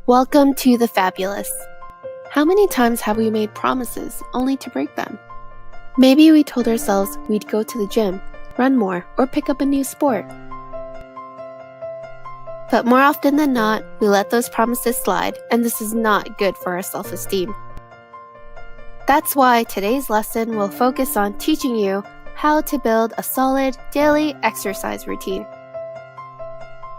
Welcome to the fabulous. How many times have we made promises only to break them? Maybe we told ourselves we'd go to the gym, run more, or pick up a new sport. But more often than not, we let those promises slide, and this is not good for our self-esteem. That's why today's lesson will focus on teaching you how to build a solid daily exercise routine.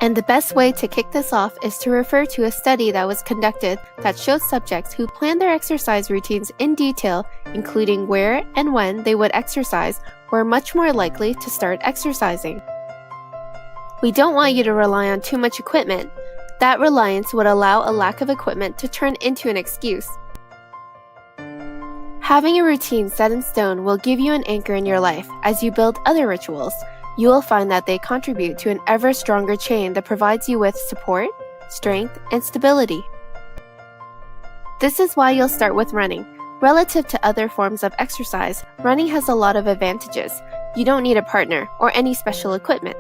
And the best way to kick this off is to refer to a study that was conducted that showed subjects who planned their exercise routines in detail, including where and when they would exercise, were much more likely to start exercising. We don't want you to rely on too much equipment. That reliance would allow a lack of equipment to turn into an excuse. Having a routine set in stone will give you an anchor in your life as you build other rituals. You will find that they contribute to an ever stronger chain that provides you with support, strength, and stability. This is why you'll start with running. Relative to other forms of exercise, running has a lot of advantages. You don't need a partner or any special equipment.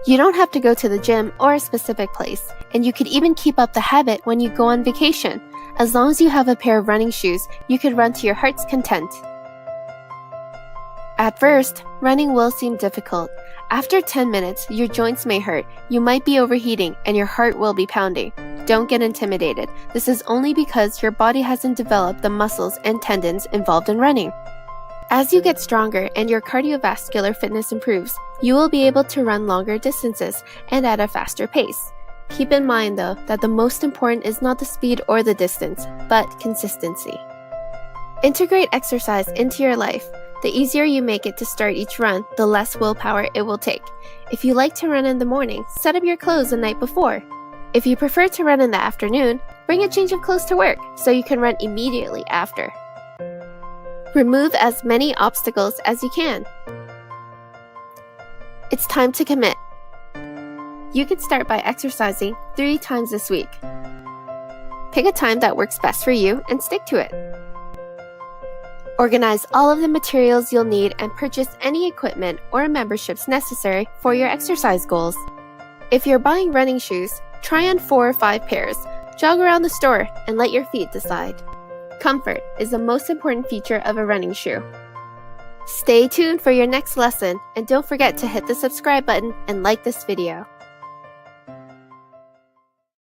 You don't have to go to the gym or a specific place, and you could even keep up the habit when you go on vacation. As long as you have a pair of running shoes, you could run to your heart's content. At first, running will seem difficult. After 10 minutes, your joints may hurt, you might be overheating, and your heart will be pounding. Don't get intimidated. This is only because your body hasn't developed the muscles and tendons involved in running. As you get stronger and your cardiovascular fitness improves, you will be able to run longer distances and at a faster pace. Keep in mind, though, that the most important is not the speed or the distance, but consistency. Integrate exercise into your life. The easier you make it to start each run, the less willpower it will take. If you like to run in the morning, set up your clothes the night before. If you prefer to run in the afternoon, bring a change of clothes to work so you can run immediately after. Remove as many obstacles as you can. It's time to commit. You can start by exercising 3 times this week. Pick a time that works best for you and stick to it. Organize all of the materials you'll need and purchase any equipment or memberships necessary for your exercise goals. If you're buying running shoes, try on 4 or 5 pairs, jog around the store, and let your feet decide. Comfort is the most important feature of a running shoe. Stay tuned for your next lesson, and don't forget to hit the subscribe button and like this video.